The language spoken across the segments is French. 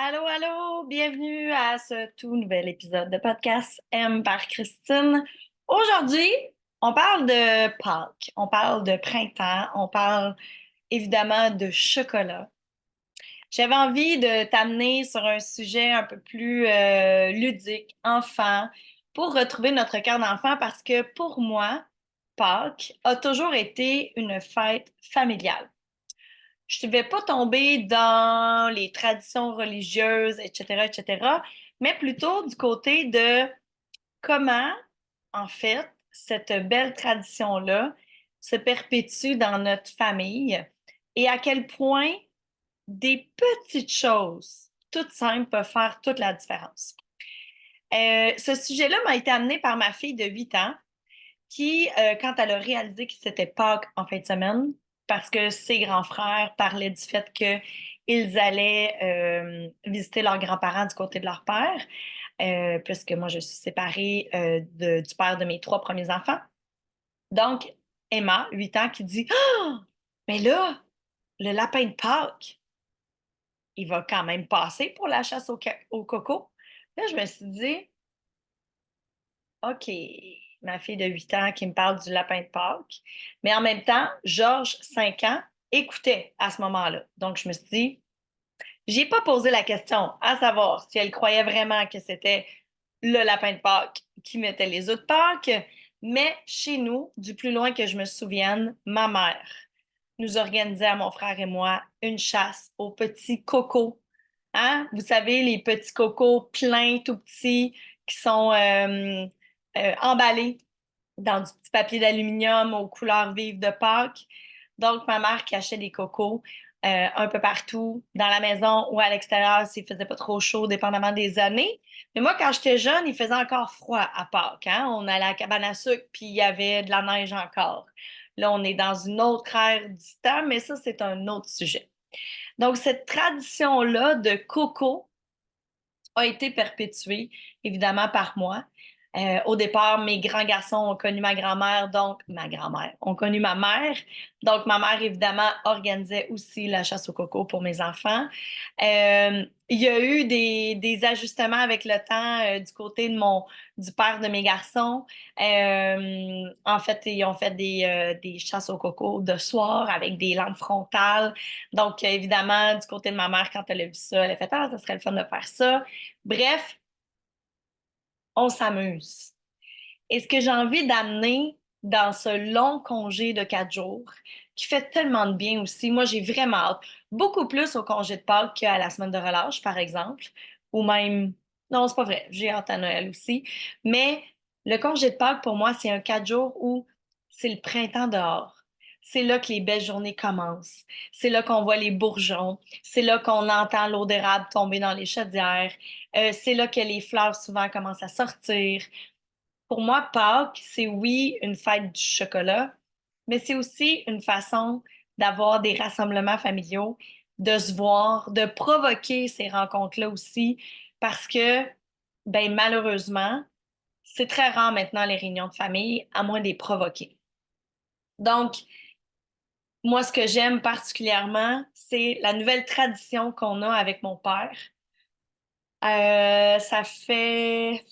Allô, allô, bienvenue à ce tout nouvel épisode de podcast M par Christine. Aujourd'hui, on parle de Pâques, on parle de printemps, on parle évidemment de chocolat. J'avais envie de t'amener sur un sujet un peu plus ludique, enfant, pour retrouver notre cœur d'enfant parce que pour moi, Pâques a toujours été une fête familiale. Je ne vais pas tomber dans les traditions religieuses, etc., etc., mais plutôt du côté de comment, en fait, cette belle tradition-là se perpétue dans notre famille et à quel point des petites choses, toutes simples, peuvent faire toute la différence. Ce sujet-là m'a été amené par ma fille de 8 ans qui, quand elle a réalisé que c'était Pâques en fin de semaine, parce que ses grands frères parlaient du fait qu'ils allaient visiter leurs grands-parents du côté de leur père, puisque moi, je suis séparée du père de mes trois premiers enfants. Donc, Emma, 8 ans, qui dit «Ah! Mais là, le lapin de Pâques, il va quand même passer pour la chasse au coco.» Là, je me suis dit OK, ma fille de 8 ans qui me parle du lapin de Pâques. Mais en même temps, Georges, 5 ans, écoutait à ce moment-là. Donc, je me suis dit, j'ai pas posé la question à savoir si elle croyait vraiment que c'était le lapin de Pâques qui mettait les œufs de Pâques. Mais chez nous, du plus loin que je me souvienne, ma mère nous organisait à mon frère et moi une chasse aux petits cocos. Hein? Vous savez, les petits cocos pleins, tout petits, qui sont emballés dans du petit papier d'aluminium aux couleurs vives de Pâques. Donc, ma mère cachait des cocos un peu partout, dans la maison ou à l'extérieur s'il faisait pas trop chaud, dépendamment des années. Mais moi, quand j'étais jeune, il faisait encore froid à Pâques. Hein? On allait à la cabane à sucre, puis il y avait de la neige encore. Là, on est dans une autre ère du temps, mais ça, c'est un autre sujet. Donc, cette tradition-là de coco a été perpétuée, évidemment, par moi. Au départ, mes grands garçons ont connu ma grand-mère, donc ma grand-mère ont connu ma mère. Donc, ma mère, évidemment, organisait aussi la chasse au coco pour mes enfants. Il y a eu des ajustements avec le temps du côté du père de mes garçons. En fait, ils ont fait des chasses au coco de soir avec des lampes frontales. Donc, évidemment, du côté de ma mère, quand elle a vu ça, elle a fait: «Ah, ça serait le fun de faire ça.» Bref, on s'amuse. Et ce que j'ai envie d'amener dans ce long congé de 4 jours, qui fait tellement de bien aussi, moi j'ai vraiment hâte, beaucoup plus au congé de Pâques qu'à la semaine de relâche, par exemple, ou même, non, c'est pas vrai, j'ai hâte à Noël aussi, mais le congé de Pâques, pour moi, c'est un 4 jours où c'est le printemps dehors. C'est là que les belles journées commencent. C'est là qu'on voit les bourgeons. C'est là qu'on entend l'eau d'érable tomber dans les chaudières. C'est là que les fleurs souvent commencent à sortir. Pour moi, Pâques, c'est oui une fête du chocolat, mais c'est aussi une façon d'avoir des rassemblements familiaux, de se voir, de provoquer ces rencontres-là aussi, parce que, ben malheureusement, c'est très rare maintenant les réunions de famille, à moins de les provoquer. Donc, moi, ce que j'aime particulièrement, c'est la nouvelle tradition qu'on a avec mon père. Ça fait,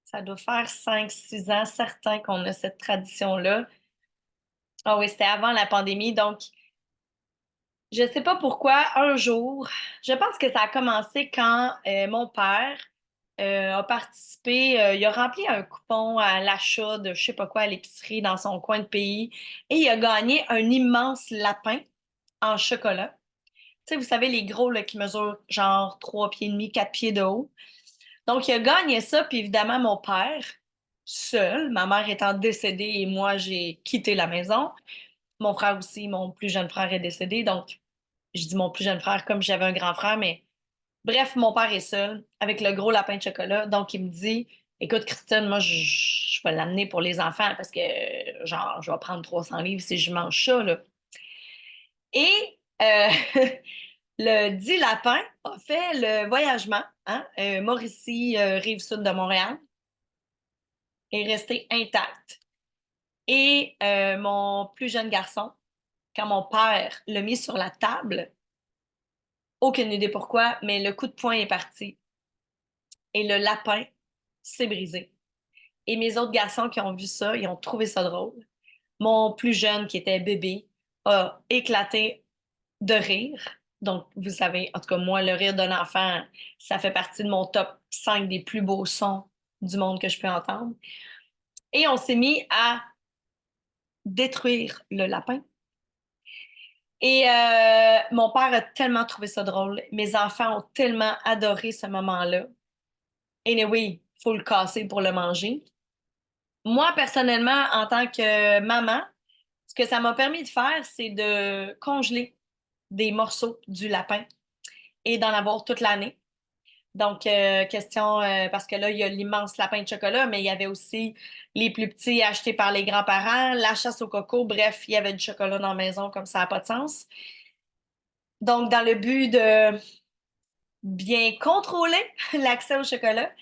ça doit faire 5, 6 ans, certains qu'on a cette tradition-là. Ah oui, c'était avant la pandémie, donc je sais pas pourquoi, un jour, je pense que ça a commencé quand mon père a participé, il a rempli un coupon à l'achat de je sais pas quoi à l'épicerie dans son coin de pays et il a gagné un immense lapin en chocolat. Tu sais, vous savez, les gros là, qui mesurent genre 3 pieds et demi, 4 pieds de haut. Donc, il a gagné ça, puis évidemment, mon père, seul, ma mère étant décédée et moi, j'ai quitté la maison. Mon frère aussi, mon plus jeune frère est décédé, donc je dis mon plus jeune frère comme j'avais un grand frère, mais bref, mon père est seul avec le gros lapin de chocolat, donc il me dit, écoute Christine, moi je vais l'amener pour les enfants parce que genre je vais prendre 300 livres si je mange ça là. Et le dit lapin a fait le voyagement, hein, Mauricie, rive sud de Montréal, est resté intact. Et mon plus jeune garçon, quand mon père l'a mis sur la table, Aucune idée pourquoi, mais le coup de poing est parti et le lapin s'est brisé. Et mes autres garçons qui ont vu ça, ils ont trouvé ça drôle. Mon plus jeune, qui était bébé, a éclaté de rire. Donc, vous savez, en tout cas, moi, le rire d'un enfant, ça fait partie de mon top 5 des plus beaux sons du monde que je peux entendre. Et on s'est mis à détruire le lapin. Et mon père a tellement trouvé ça drôle. Mes enfants ont tellement adoré ce moment-là. Anyway, il faut le casser pour le manger. Moi, personnellement, en tant que maman, ce que ça m'a permis de faire, c'est de congeler des morceaux du lapin et d'en avoir toute l'année. Donc, question, parce que là, il y a l'immense lapin de chocolat, mais il y avait aussi les plus petits achetés par les grands-parents, la chasse au coco, bref, il y avait du chocolat dans la maison, comme ça n'a pas de sens. Donc, dans le but de bien contrôler l'accès au chocolat,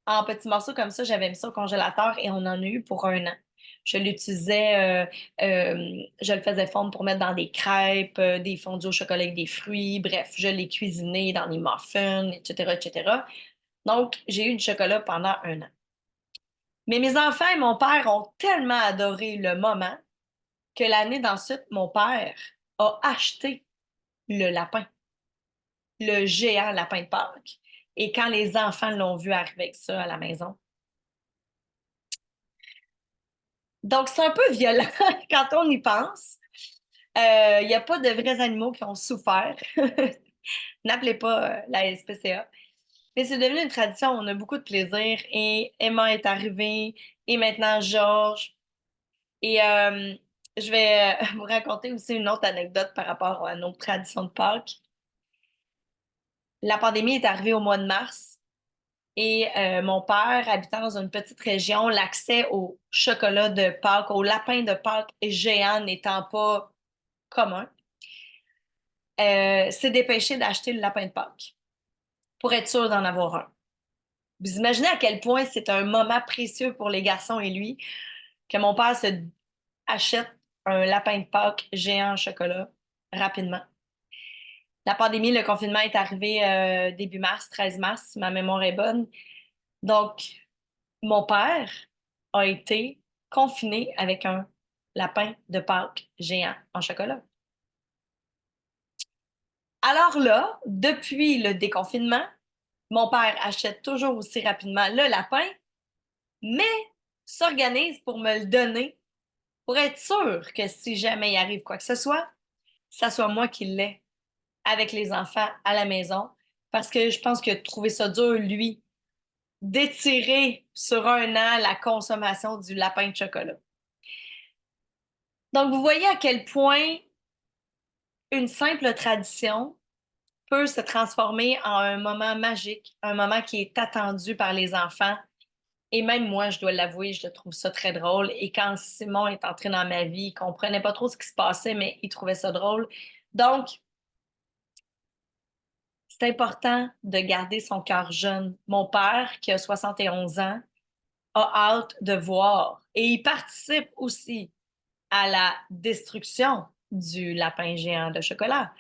en petits morceaux comme ça, j'avais mis ça au congélateur et on en a eu pour un an. Je l'utilisais, je le faisais fondre pour mettre dans des crêpes, des fondus au chocolat avec des fruits, bref, je l'ai cuisiné dans des muffins, etc., etc. Donc, j'ai eu du chocolat pendant un an. Mais mes enfants et mon père ont tellement adoré le moment que l'année d'ensuite, mon père a acheté le lapin, le géant lapin de Pâques. Et quand les enfants l'ont vu arriver avec ça à la maison, donc, c'est un peu violent quand on y pense. Il n'y a pas de vrais animaux qui ont souffert. N'appelez pas la SPCA. Mais c'est devenu une tradition, on a beaucoup de plaisir. Et Emma est arrivée, et maintenant Georges. Et je vais vous raconter aussi une autre anecdote par rapport à nos traditions de Pâques. La pandémie est arrivée au mois de mars. Et mon père, habitant dans une petite région, l'accès au chocolat de Pâques, au lapin de Pâques géant n'étant pas commun, s'est dépêché d'acheter le lapin de Pâques pour être sûr d'en avoir un. Vous imaginez à quel point c'est un moment précieux pour les garçons et lui que mon père se achète un lapin de Pâques géant en chocolat rapidement. La pandémie, le confinement est arrivé début mars, 13 mars, si ma mémoire est bonne. Donc, mon père a été confiné avec un lapin de Pâques géant en chocolat. Alors là, depuis le déconfinement, mon père achète toujours aussi rapidement le lapin, mais s'organise pour me le donner pour être sûr que si jamais il arrive quoi que ce soit, ça soit moi qui l'ai avec les enfants à la maison. Parce que je pense que trouver ça dur, lui, d'étirer sur un an la consommation du lapin de chocolat. Donc, vous voyez à quel point une simple tradition peut se transformer en un moment magique, un moment qui est attendu par les enfants. Et même moi, je dois l'avouer, je trouve ça très drôle. Et quand Simon est entré dans ma vie, il comprenait pas trop ce qui se passait, mais il trouvait ça drôle. Donc, c'est important de garder son cœur jeune. Mon père, qui a 71 ans, a hâte de voir. Et il participe aussi à la destruction du lapin géant de chocolat.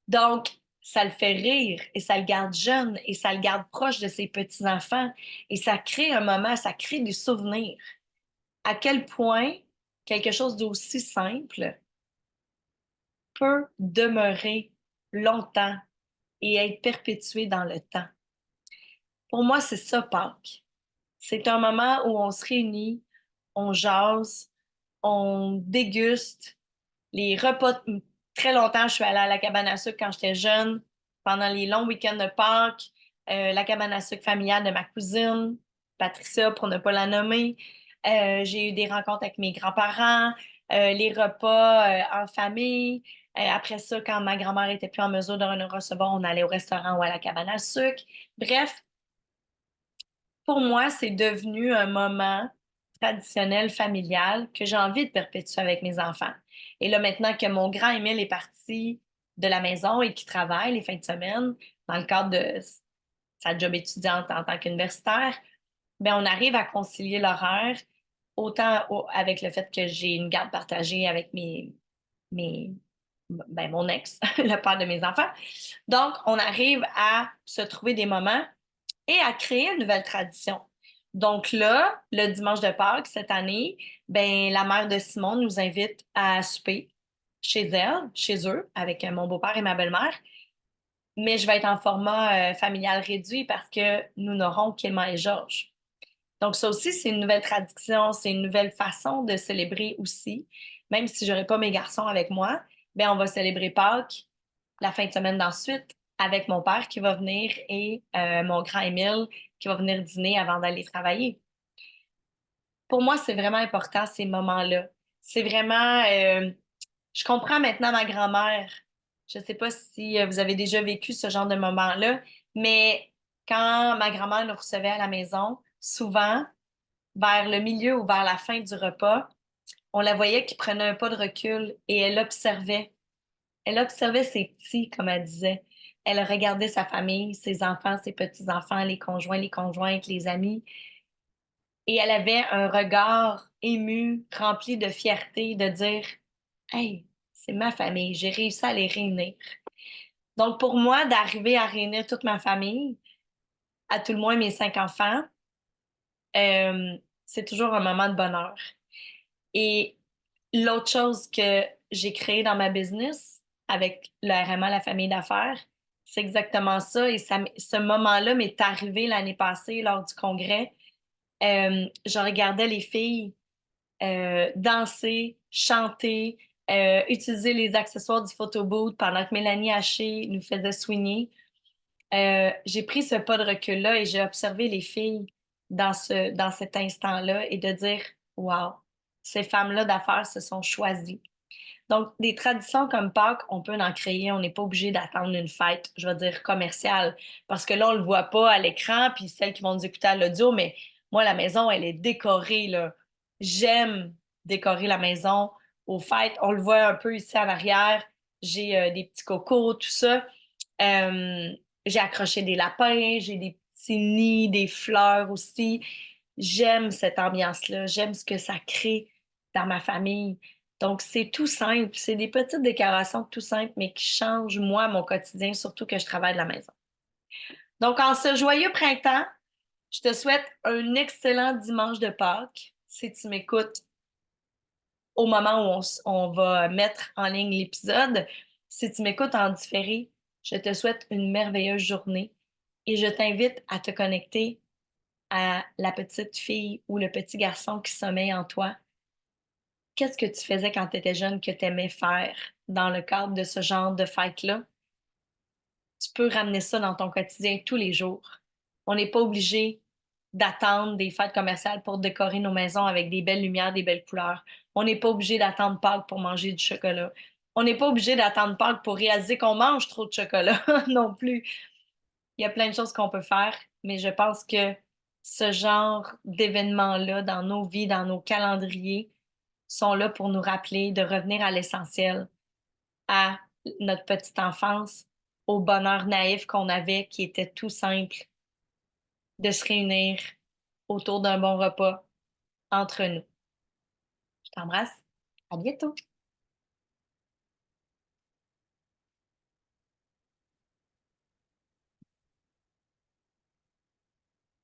Donc, ça le fait rire et ça le garde jeune et ça le garde proche de ses petits-enfants et ça crée un moment, ça crée des souvenirs. À quel point quelque chose d'aussi simple peut demeurer longtemps et être perpétué dans le temps. Pour moi, c'est ça, Pâques. C'est un moment où on se réunit, on jase, on déguste les repas. Très longtemps, je suis allée à la cabane à sucre quand j'étais jeune, pendant les longs week-ends de Pâques, la cabane à sucre familiale de ma cousine, Patricia, pour ne pas la nommer. J'ai eu des rencontres avec mes grands-parents, les repas en famille. Après ça, quand ma grand-mère était plus en mesure de nous recevoir, on allait au restaurant ou à la cabane à sucre. Bref, pour moi, c'est devenu un moment traditionnel, familial, que j'ai envie de perpétuer avec mes enfants. Et là, maintenant que mon grand Émile est parti de la maison et qui travaille les fins de semaine dans le cadre de sa job étudiante en tant qu'universitaire, ben on arrive à concilier l'horaire autant avec le fait que j'ai une garde partagée avec mes, ben, mon ex, le père de mes enfants. Donc, on arrive à se trouver des moments et à créer une nouvelle tradition. Donc là, le dimanche de Pâques, cette année, ben, la mère de Simon nous invite à souper chez elle, chez eux, avec mon beau-père et ma belle-mère. Mais je vais être en format familial réduit parce que nous n'aurons qu'Emma et Georges. Donc ça aussi, c'est une nouvelle tradition, c'est une nouvelle façon de célébrer aussi. Même si j'aurai pas mes garçons avec moi, ben on va célébrer Pâques la fin de semaine d'ensuite avec mon père qui va venir et mon grand Émile qui va venir dîner avant d'aller travailler. Pour moi, c'est vraiment important ces moments-là. C'est vraiment, je comprends maintenant ma grand-mère. Je ne sais pas si vous avez déjà vécu ce genre de moment-là, mais quand ma grand-mère nous recevait à la maison, souvent, vers le milieu ou vers la fin du repas, on la voyait qui prenait un pas de recul et elle observait. Elle observait ses petits, comme elle disait. Elle regardait sa famille, ses enfants, ses petits-enfants, les conjointes, les amis. Et elle avait un regard ému, rempli de fierté, de dire, hey, c'est ma famille, j'ai réussi à les réunir. Donc, pour moi, d'arriver à réunir toute ma famille, à tout le moins mes 5 enfants, euh, c'est toujours un moment de bonheur. Et l'autre chose que j'ai créé dans ma business avec le RMA, la famille d'affaires, c'est exactement ça. Et ce moment-là m'est arrivé l'année passée lors du congrès. Je regardais les filles danser, chanter, utiliser les accessoires du photo booth pendant que Mélanie Haché nous faisait swinger. J'ai pris ce pas de recul-là et j'ai observé les filles dans cet instant-là et de dire, wow, ces femmes-là d'affaires se sont choisies. Donc, des traditions comme Pâques, on peut en créer. On n'est pas obligé d'attendre une fête, je veux dire, commerciale. Parce que là, on le voit pas à l'écran, puis celles qui vont nous écouter à l'audio, mais moi, la maison, elle est décorée, là. J'aime décorer la maison aux fêtes. On le voit un peu ici en arrière. J'ai des petits cocos, tout ça. Euh, j'ai accroché des lapins, j'ai des petits nids, des fleurs aussi. J'aime cette ambiance-là. J'aime ce que ça crée dans ma famille. Donc, c'est tout simple. C'est des petites décorations tout simples, mais qui changent, moi, mon quotidien, surtout que je travaille de la maison. Donc, en ce joyeux printemps, je te souhaite un excellent dimanche de Pâques. Si tu m'écoutes au moment où on va mettre en ligne l'épisode, si tu m'écoutes en différé, je te souhaite une merveilleuse journée et je t'invite à te connecter à la petite fille ou le petit garçon qui sommeille en toi. Qu'est-ce que tu faisais quand tu étais jeune que tu aimais faire dans le cadre de ce genre de fête-là? Tu peux ramener ça dans ton quotidien tous les jours. On n'est pas obligé d'attendre des fêtes commerciales pour décorer nos maisons avec des belles lumières, des belles couleurs. On n'est pas obligé d'attendre Pâques pour manger du chocolat. On n'est pas obligé d'attendre Pâques pour réaliser qu'on mange trop de chocolat non plus. Il y a plein de choses qu'on peut faire, mais je pense que ce genre d'événements-là dans nos vies, dans nos calendriers, sont là pour nous rappeler de revenir à l'essentiel, à notre petite enfance, au bonheur naïf qu'on avait, qui était tout simple, de se réunir autour d'un bon repas entre nous. Je t'embrasse. À bientôt.